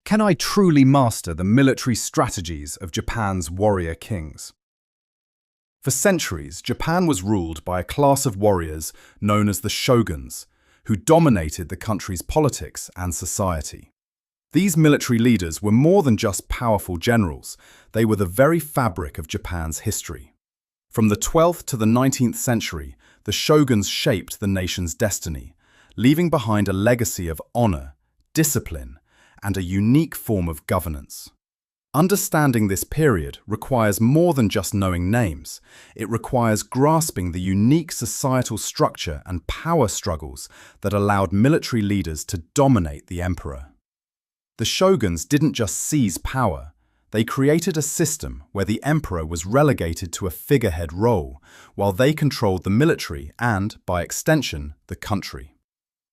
Can I truly master the military strategies of Japan's warrior kings? For centuries, Japan was ruled by a class of warriors known as the shoguns, who dominated the country's politics and society. These military leaders were more than just powerful generals, they were the very fabric of Japan's history. From the 12th to the 19th century, the shoguns shaped the nation's destiny, leaving behind a legacy of honor, discipline, and a unique form of governance. Understanding this period requires more than just knowing names. It requires grasping the unique societal structure and power struggles that allowed military leaders to dominate the emperor. The shoguns didn't just seize power, they created a system where the emperor was relegated to a figurehead role, while they controlled the military and, by extension, the country.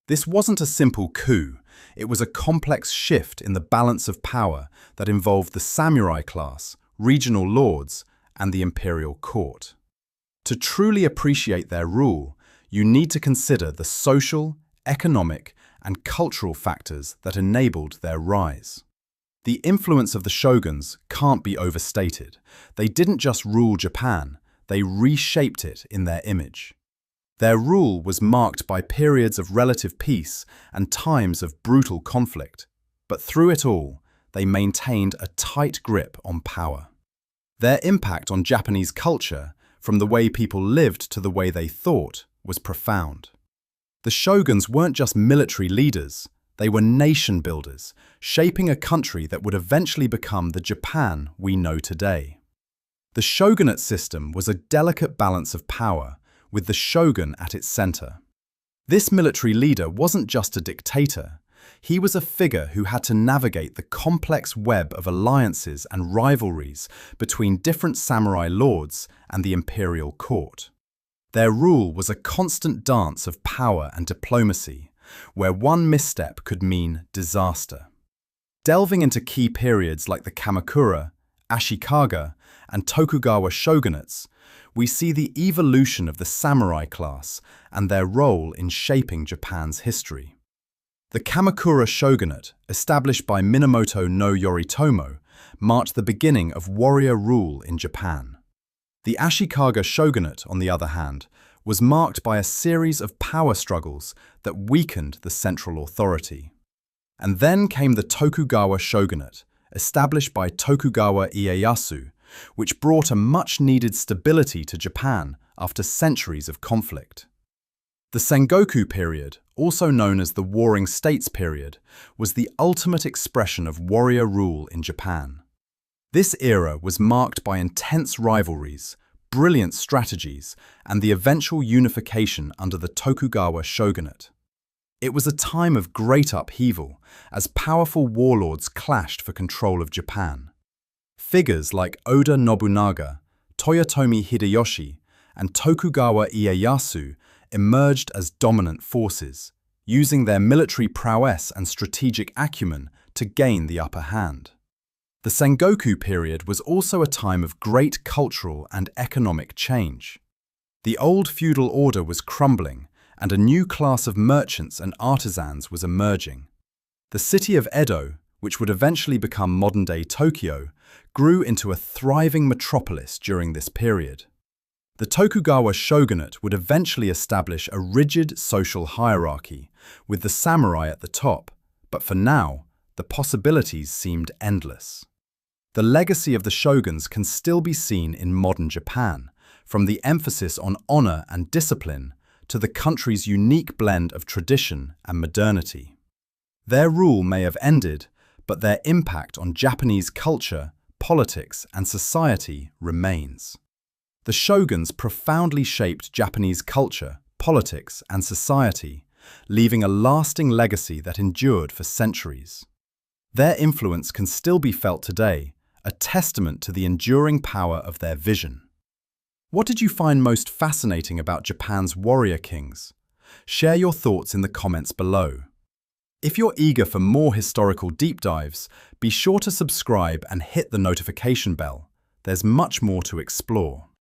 This wasn't a simple coup, it was a complex shift in the balance of power that involved the samurai class, regional lords, and the imperial court. To truly appreciate their rule, you need to consider the social, economic, and cultural factors that enabled their rise. The influence of the shoguns can't be overstated. They didn't just rule Japan, they reshaped it in their image. Their rule was marked by periods of relative peace and times of brutal conflict, but through it all, they maintained a tight grip on power. Their impact on Japanese culture, from the way people lived to the way they thought, was profound. The shoguns weren't just military leaders, they were nation builders, shaping a country that would eventually become the Japan we know today. The shogunate system was a delicate balance of power, with the shogun at its center. This military leader wasn't just a dictator, he was a figure who had to navigate the complex web of alliances and rivalries between different samurai lords and the imperial court. Their rule was a constant dance of power and diplomacy, where one misstep could mean disaster. Delving into key periods like the Kamakura, Ashikaga, and Tokugawa shogunates, we see the evolution of the samurai class and their role in shaping Japan's history. The Kamakura shogunate, established by Minamoto no Yoritomo, marked the beginning of warrior rule in Japan. The Ashikaga shogunate, on the other hand, was marked by a series of power struggles that weakened the central authority. And then came the Tokugawa shogunate, established by Tokugawa Ieyasu, which brought a much-needed stability to Japan after centuries of conflict. The Sengoku period, also known as the Warring States period, was the ultimate expression of warrior rule in Japan. This era was marked by intense rivalries, brilliant strategies, and the eventual unification under the Tokugawa shogunate. It was a time of great upheaval, as powerful warlords clashed for control of Japan. Figures like Oda Nobunaga, Toyotomi Hideyoshi, and Tokugawa Ieyasu emerged as dominant forces, using their military prowess and strategic acumen to gain the upper hand. The Sengoku period was also a time of great cultural and economic change. The old feudal order was crumbling, and a new class of merchants and artisans was emerging. The city of Edo, which would eventually become modern-day Tokyo, grew into a thriving metropolis during this period. The Tokugawa shogunate would eventually establish a rigid social hierarchy, with the samurai at the top, but for now, the possibilities seemed endless. The legacy of the shoguns can still be seen in modern Japan, from the emphasis on honor and discipline to the country's unique blend of tradition and modernity. Their rule may have ended, but their impact on Japanese culture, politics, and society remains. The shoguns profoundly shaped Japanese culture, politics, and society, leaving a lasting legacy that endured for centuries. Their influence can still be felt today, a testament to the enduring power of their vision. What did you find most fascinating about Japan's warrior kings? Share your thoughts in the comments below. If you're eager for more historical deep dives, be sure to subscribe and hit the notification bell. There's much more to explore.